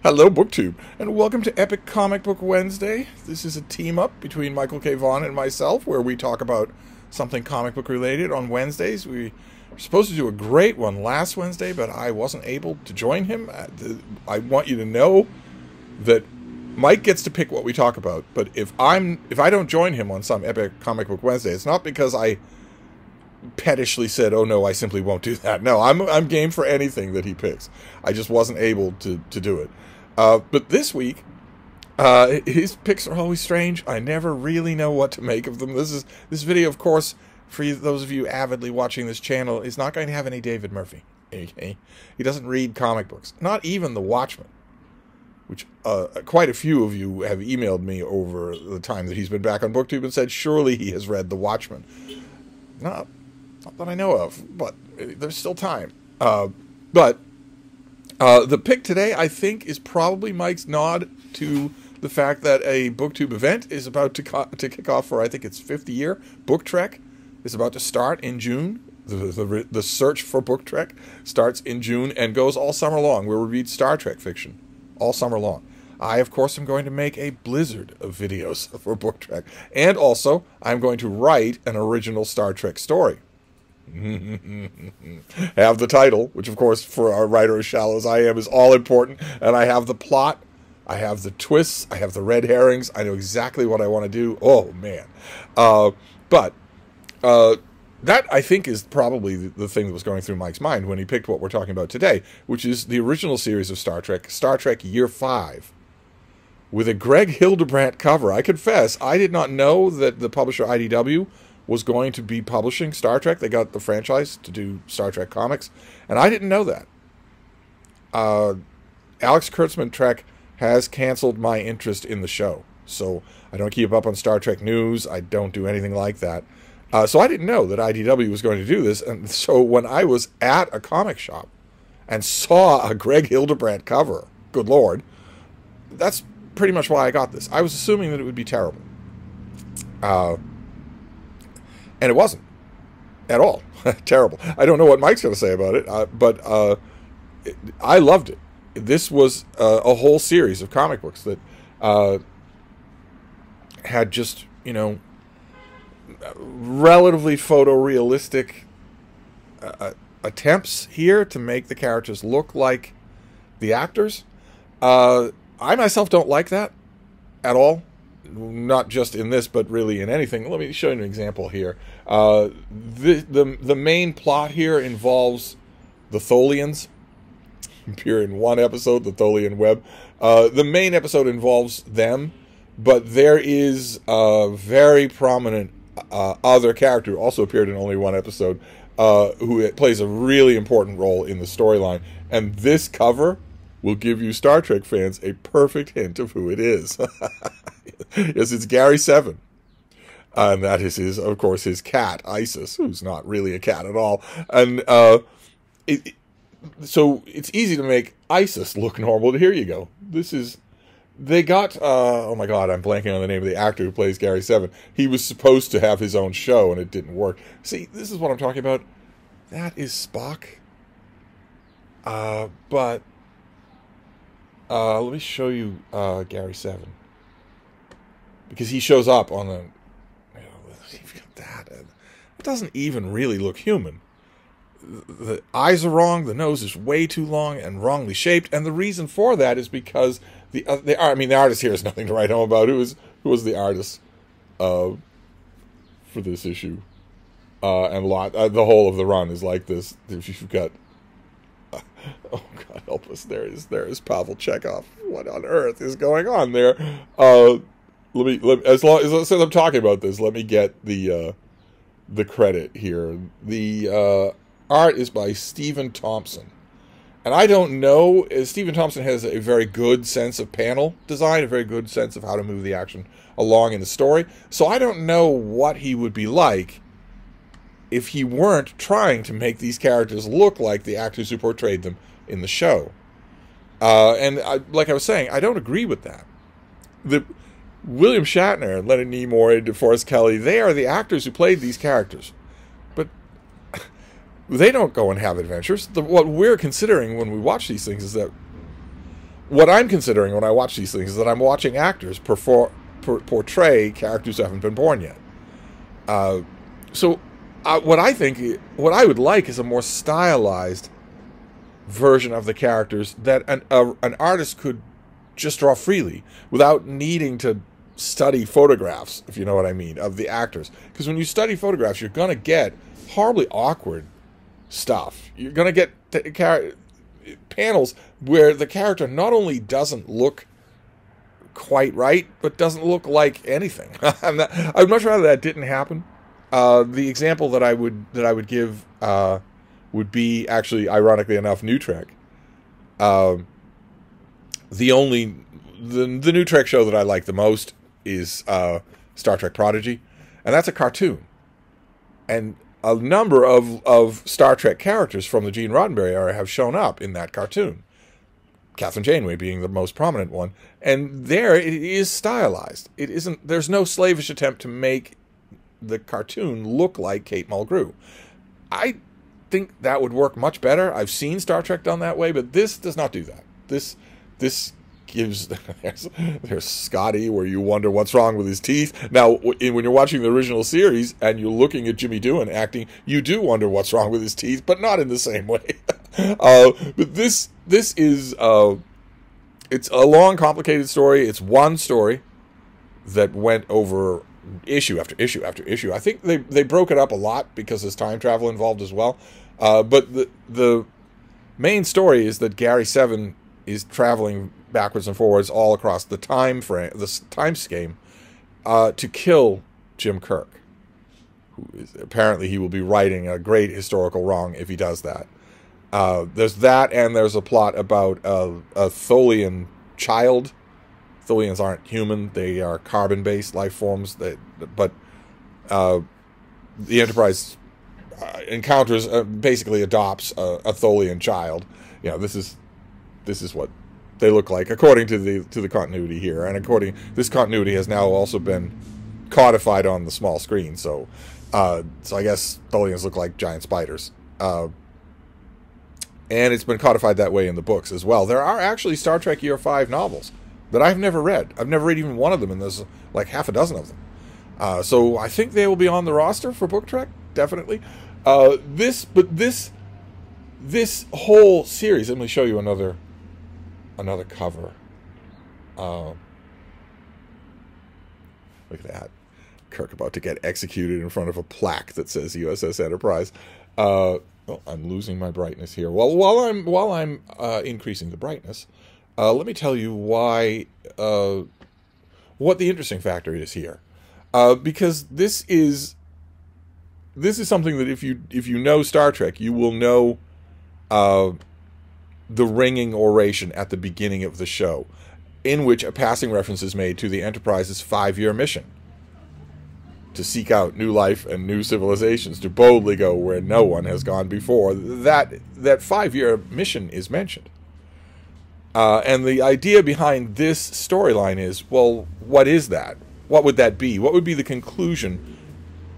Hello, BookTube, and welcome to Epic Comic Book Wednesday. This is a team-up between Michael K. Vaughan and myself, where we talk about something comic book related on Wednesdays. We were supposed to do a great one last Wednesday, but I wasn't able to join him. I want you to know that Mike gets to pick what we talk about, but if I don't join him on some Epic Comic Book Wednesday, it's not because I pettishly said, "Oh no, I simply won't do that." No, I'm game for anything that he picks. I just wasn't able to do it. But this week, his picks are always strange. I never really know what to make of them. This video, of course, for those of you avidly watching this channel, is not going to have any David Murphy. Okay? He doesn't read comic books, not even The Watchmen, which quite a few of you have emailed me over the time that he's been back on BookTube and said surely he has read The Watchmen. Not that I know of, but there's still time. But the pick today, I think, is probably Mike's nod to the fact that a BookTube event is about to kick off for, I think it's 50th year. Book Trek is about to start in June. The search for Book Trek starts in June and goes all summer long, where we read Star Trek fiction all summer long. I, of course, am going to make a blizzard of videos for Book Trek. And also, I'm going to write an original Star Trek story. Have the title, which of course for a writer as shallow as I am is all important, and I have the plot, I have the twists, I have the red herrings, I know exactly what I want to do. Oh man. But that, I think, is probably the thing that was going through Mike's mind when he picked what we're talking about today, which is the original series of Star Trek Year 5, with a Greg Hildebrandt cover. I confess, I did not know that the publisher IDW was going to be publishing Star Trek. They got the franchise to do Star Trek comics, and I didn't know that. Alex Kurtzman Trek has canceled my interest in the show, so I don't keep up on Star Trek news. I don't do anything like that. So I didn't know that IDW was going to do this, and so when I was at a comic shop and saw a Greg Hildebrandt cover, good Lord, that's pretty much why I got this. I was assuming that it would be terrible. And it wasn't at all. Terrible. I don't know what Mike's going to say about it, but I loved it. This was a whole series of comic books that had just, you know, relatively photorealistic attempts here to make the characters look like the actors. I myself don't like that at all. Not just in this, but really in anything. Let me show you an example here. The main plot here involves the Tholians. Appear in one episode, the Tholian Web. The main episode involves them, but there is a very prominent other character who also appeared in only one episode, who plays a really important role in the storyline. And this cover will give you Star Trek fans a perfect hint of who it is. Yes, it's Gary 7. And that is, of course, his cat, Isis, who's not really a cat at all. And so it's easy to make Isis look normal. Here you go. They got, oh my God, I'm blanking on the name of the actor who plays Gary 7. He was supposed to have his own show, and it didn't work. See, this is what I'm talking about. That is Spock. But let me show you Gary 7. Because he shows up on the, you know, you've got that. It doesn't even really look human. The eyes are wrong, the nose is way too long and wrongly shaped, and the reason for that is because the artist here has nothing to write home about. Who was the artist for this issue? And the whole of the run is like this. If you've got, oh God help us, there is Pavel Chekhov. What on earth is going on there? As I'm talking about this, let me get the credit here. The art is by Stephen Thompson, and I don't know. Stephen Thompson has a very good sense of panel design, a very good sense of how to move the action along in the story. So I don't know what he would be like if he weren't trying to make these characters look like the actors who portrayed them in the show. Like I was saying, I don't agree with that. William Shatner, Leonard Nimoy, DeForest Kelley, they are the actors who played these characters. But they don't go and have adventures. What we're considering when we watch these things is that what I'm considering when I watch these things is that I'm watching actors portray characters who haven't been born yet. So what I would like is a more stylized version of the characters that an artist could just draw freely without needing to study photographs, if you know what I mean, of the actors. Because when you study photographs, you're going to get horribly awkward stuff. You're going to get panels where the character not only doesn't look quite right, but doesn't look like anything. I would much rather that didn't happen. The example that I would give would be, actually, ironically enough, New Trek. The New Trek show that I like the most is Star Trek Prodigy, and that's a cartoon. And a number of Star Trek characters from the Gene Roddenberry era have shown up in that cartoon. Catherine Janeway being the most prominent one. And there it is stylized. It isn't. There's no slavish attempt to make the cartoon look like Kate Mulgrew. I think that would work much better. I've seen Star Trek done that way, but this does not do that. This gives there's Scotty, where you wonder what's wrong with his teeth. Now, when you're watching the original series and you're looking at Jimmy Doohan acting, you do wonder what's wrong with his teeth, but not in the same way. But this is it's a long, complicated story. It's one story that went over issue after issue after issue. I think they broke it up a lot because there's time travel involved as well. But the main story is that Gary Seven is traveling backwards and forwards all across the time scheme, to kill Jim Kirk. Apparently, he will be righting a great historical wrong if he does that. There's that, and there's a plot about a Tholian child. Tholians aren't human; they are carbon-based life forms. But the Enterprise encounters, basically adopts a Tholian child. You know, this is what they look like according to the continuity here, and this continuity has now also been codified on the small screen. So I guess Tholians look like giant spiders, and it's been codified that way in the books as well. There are actually Star Trek Year 5 novels that I've never read. I've never read even one of them, and there's like half a dozen of them. So I think they will be on the roster for Book Trek, definitely. This whole series. Let me show you another cover. Look at that. Kirk about to get executed in front of a plaque that says USS Enterprise. I'm losing my brightness here. Well, while I'm increasing the brightness, let me tell you why what the interesting factor is here. Because this is something that if you know Star Trek, you will know the ringing oration at the beginning of the show, in which a passing reference is made to the Enterprise's 5-year mission to seek out new life and new civilizations, to boldly go where no one has gone before. That 5-year mission is mentioned. And the idea behind this storyline is, well, what is that? What would that be? What would be the conclusion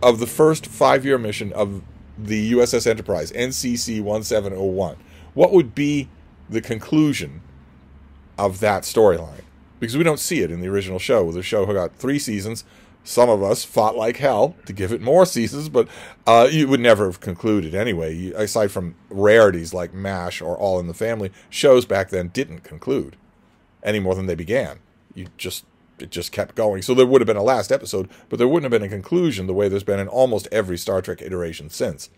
of the first 5-year mission of the USS Enterprise, NCC 1701? What would be the conclusion of that storyline? Because we don't see it in the original show. The show got 3 seasons. Some of us fought like hell to give it more seasons, but you would never have concluded anyway. Aside from rarities like MASH or All in the Family, shows back then didn't conclude any more than they began. It just kept going. So there would have been a last episode, but there wouldn't have been a conclusion the way there's been in almost every Star Trek iteration since.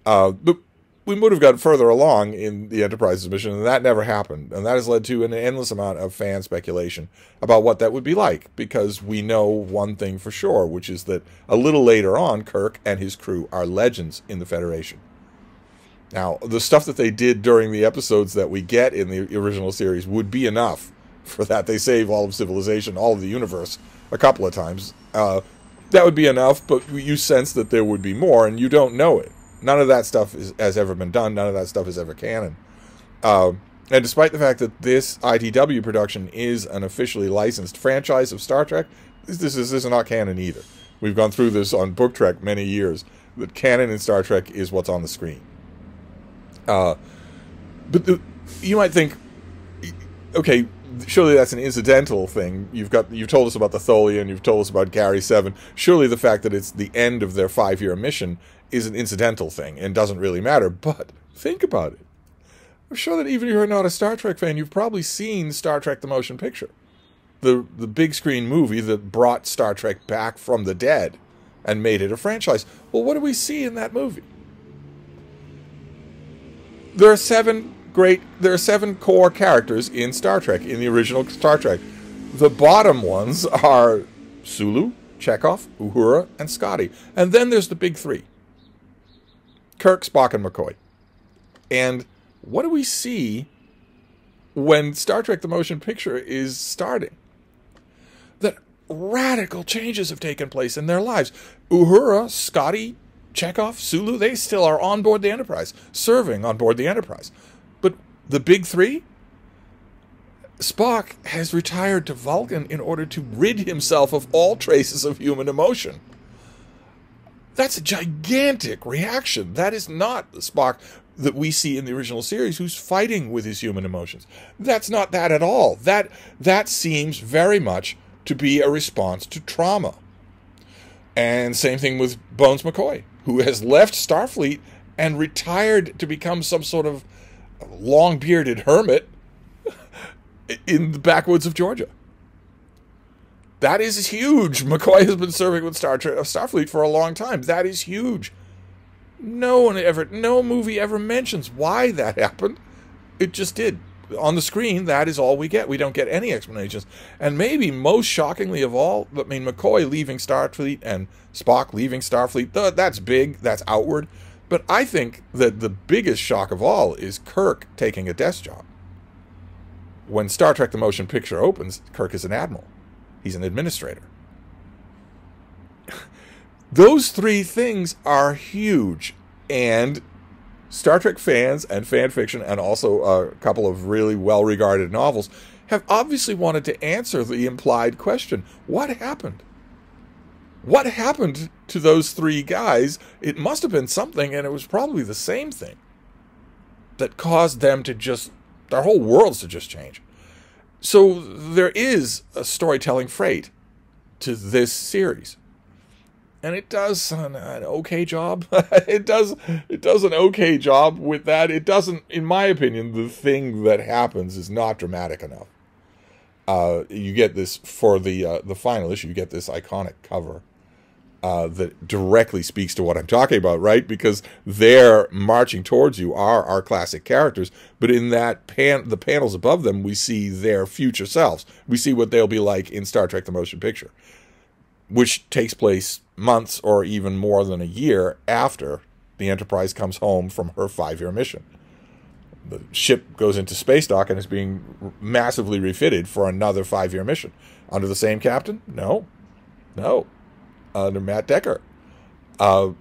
But we would have gotten further along in the Enterprise's mission, and that never happened. And that has led to an endless amount of fan speculation about what that would be like, because we know one thing for sure, which is that a little later on, Kirk and his crew are legends in the Federation. Now, the stuff that they did during the episodes that we get in the original series would be enough for that. They save all of civilization, all of the universe, a couple of times. That would be enough, but you sense that there would be more, and you don't know it. None of that stuff has ever been done. None of that stuff is ever canon. And despite the fact that this IDW production is an officially licensed franchise of Star Trek, this is not canon either. We've gone through this on Book Trek many years. That canon in Star Trek is what's on the screen. But you might think, okay, surely that's an incidental thing. You've told us about the Tholian, you've told us about Gary 7. Surely the fact that it's the end of their 5-year mission is an incidental thing and doesn't really matter. But think about it. I'm sure that even if you're not a Star Trek fan, you've probably seen Star Trek the Motion Picture. The big screen movie that brought Star Trek back from the dead and made it a franchise. Well, what do we see in that movie? There are 7 core characters in Star Trek, in the original Star Trek. The bottom ones are Sulu, Chekhov, Uhura, and Scotty. And then there's the big 3. Kirk, Spock, and McCoy. And what do we see when Star Trek the Motion Picture is starting? That radical changes have taken place in their lives. Uhura, Scotty, Chekhov, Sulu, they still are on board the Enterprise, serving on board the Enterprise. But the big 3? Spock has retired to Vulcan in order to rid himself of all traces of human emotion. That's a gigantic reaction. That is not the Spock that we see in the original series who's fighting with his human emotions. That's not that at all. That seems very much to be a response to trauma. And same thing with Bones McCoy, who has left Starfleet and retired to become some sort of long-bearded hermit in the backwoods of Georgia. That is huge. McCoy has been serving with Starfleet for a long time. That is huge. No movie ever mentions why that happened. It just did. On the screen, that is all we get. We don't get any explanations. And maybe most shockingly of all, I mean, McCoy leaving Starfleet and Spock leaving Starfleet, that's big, that's outward. But I think that the biggest shock of all is Kirk taking a desk job. When Star Trek the Motion Picture opens, Kirk is an admiral. He's an administrator. Those 3 things are huge. And Star Trek fans and fan fiction, and also a couple of really well-regarded novels, have obviously wanted to answer the implied question. What happened? What happened to those 3 guys? It must have been something, and it was probably the same thing that caused them to just, their whole worlds to just change. So there is a storytelling freight to this series. And it does an okay job. It does an okay job with that. It doesn't, in my opinion, the thing that happens is not dramatic enough. You get this, for the final issue, you get this iconic cover that directly speaks to what I'm talking about, right? Because they're marching towards you are our classic characters, but in that the panels above them, we see their future selves. We see what they'll be like in Star Trek the Motion Picture, which takes place months or even more than a year after the Enterprise comes home from her 5-year mission. The ship goes into space dock and is being massively refitted for another 5-year mission. Under the same captain? No. Under Matt Decker. So,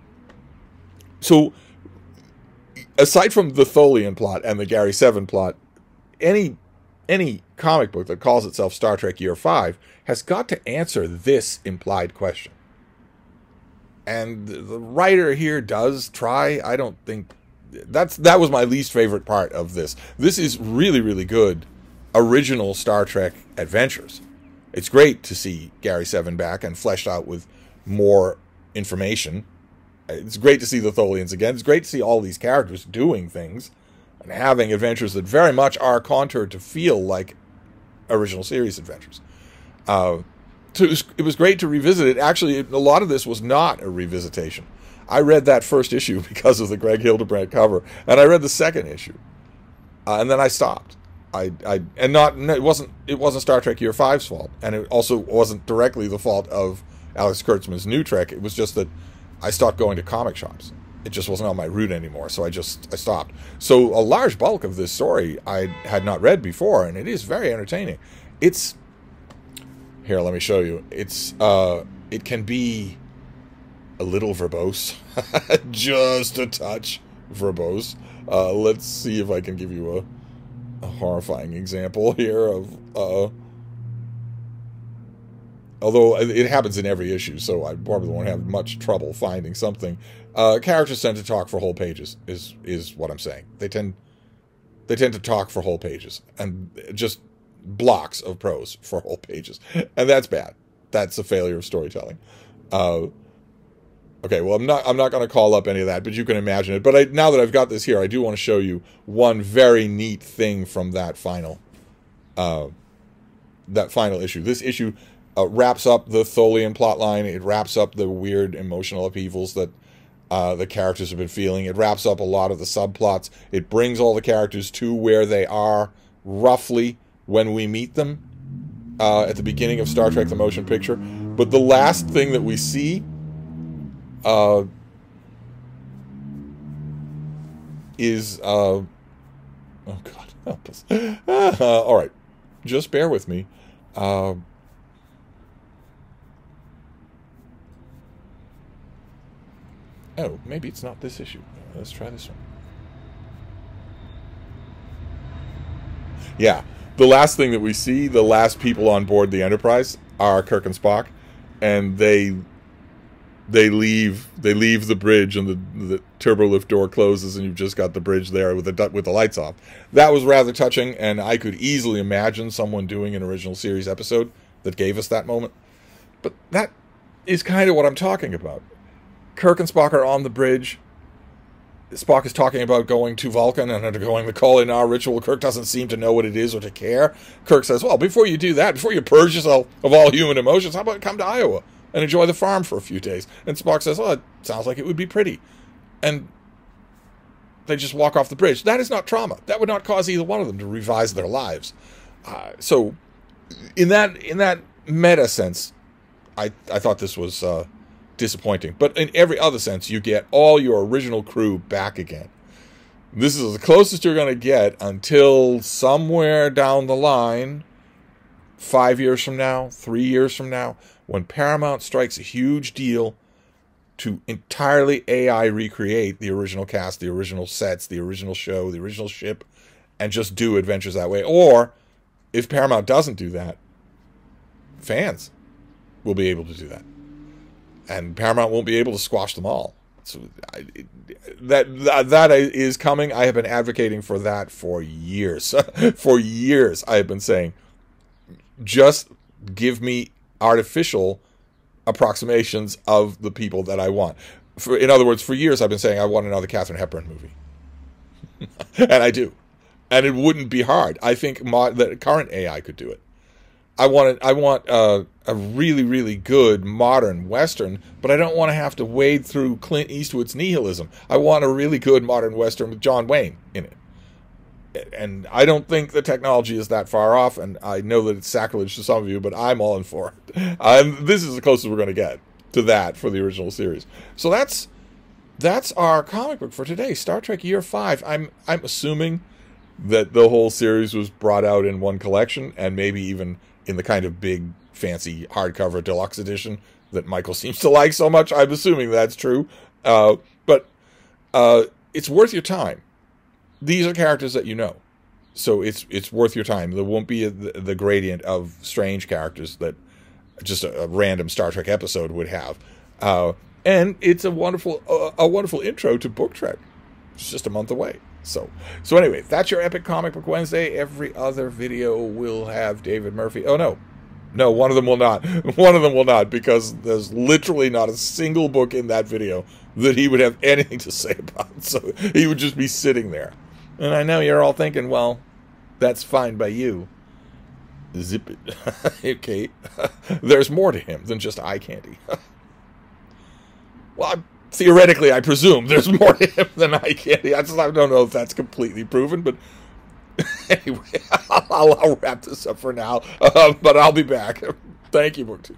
aside from the Tholian plot and the Gary 7 plot, any comic book that calls itself Star Trek Year 5 has got to answer this implied question. And the writer here does try. I don't think that was my least favorite part of this. This is really, really good original Star Trek adventures. It's great to see Gary 7 back and fleshed out with more information. It's great to see the Tholians again. It's great to see all these characters doing things and having adventures that very much are contoured to feel like original series adventures. So it was great to revisit it. Actually, a lot of this was not a revisitation. I read that first issue because of the Greg Hildebrandt cover, and I read the second issue, and then I stopped. It wasn't Star Trek Year 5's fault, and it also wasn't directly the fault of Alex Kurtzman's New Trek. It was just that I stopped going to comic shops. It just wasn't on my route anymore, so I stopped. So a large bulk of this story I had not read before, and it is very entertaining. Here, let me show you. It can be a little verbose, just a touch verbose. Let's see if I can give you a horrifying example here of. Although it happens in every issue, so I probably won't have much trouble finding something. Characters tend to talk for whole pages, is what I'm saying. They tend to talk for whole pages, and just blocks of prose for whole pages, and that's bad. That's a failure of storytelling. Okay, well, I'm not going to call up any of that, but you can imagine it. But now that I've got this here, I do want to show you one very neat thing from that final issue. This issue wraps up the Tholian plotline. It wraps up the weird emotional upheavals that the characters have been feeling. It wraps up a lot of the subplots. It brings all the characters to where they are roughly when we meet them at the beginning of Star Trek the Motion Picture. But the last thing that we see is oh God, help us. All right, just bear with me. Oh, maybe it's not this issue. Let's try this one. Yeah, the last thing that we see, the last people on board the Enterprise are Kirk and Spock, and they leave the bridge, and the turbolift door closes, and you've just got the bridge there with the lights off. That was rather touching, and I could easily imagine someone doing an original series episode that gave us that moment. But that is kind of what I'm talking about. Kirk and Spock are on the bridge. Spock is talking about going to Vulcan and undergoing the Call-in-Our ritual. Kirk doesn't seem to know what it is or to care. Kirk says, well, before you do that, before you purge yourself of all human emotions, how about come to Iowa and enjoy the farm for a few days? And Spock says, well, it sounds like it would be pretty. And they just walk off the bridge. That is not trauma. That would not cause either one of them to revise their lives. So in that meta sense, I thought this was disappointing. But in every other sense, you get all your original crew back again. This is the closest you're going to get until somewhere down the line, 5 years from now, 3 years from now, when Paramount strikes a huge deal to entirely AI recreate the original cast, the original sets, the original show, the original ship, and just do adventures that way. Or, if Paramount doesn't do that, fans will be able to do that. And Paramount won't be able to squash them all. So that is coming. I have been advocating for that for years. For years, I have been saying, just give me artificial approximations of the people that I want. In other words, for years, I've been saying I want another Katharine Hepburn movie. And I do. And it wouldn't be hard. I think the current AI could do it. I want a really, really good modern Western, but I don't want to have to wade through Clint Eastwood's nihilism. I want a really good modern Western with John Wayne in it. And I don't think the technology is that far off, and I know that it's sacrilege to some of you, but I'm all in for it. This is the closest we're going to get to that for the original series. So that's our comic book for today, Star Trek Year 5. I'm assuming that the whole series was brought out in one collection, and maybe even in the kind of big, fancy hardcover deluxe edition that Michael seems to like so much. I'm assuming that's true. But it's worth your time. These are characters that you know. So it's worth your time. There won't be the gradient of strange characters that just a random Star Trek episode would have. And it's a wonderful intro to Book Trek. It's just a month away. So anyway, that's your Epic Comic Book Wednesday. Every other video will have David Murphy. Oh, no, one of them will not. One of them will not, because there's literally not a single book in that video that he would have anything to say about. So he would just be sitting there. And I know you're all thinking, well, that's fine by you. Zip it. Okay. There's more to him than just eye candy. Well, theoretically, I presume there's more to him than eye candy. I don't know if that's completely proven, but anyway, I'll wrap this up for now. But I'll be back. Thank you, BookTube.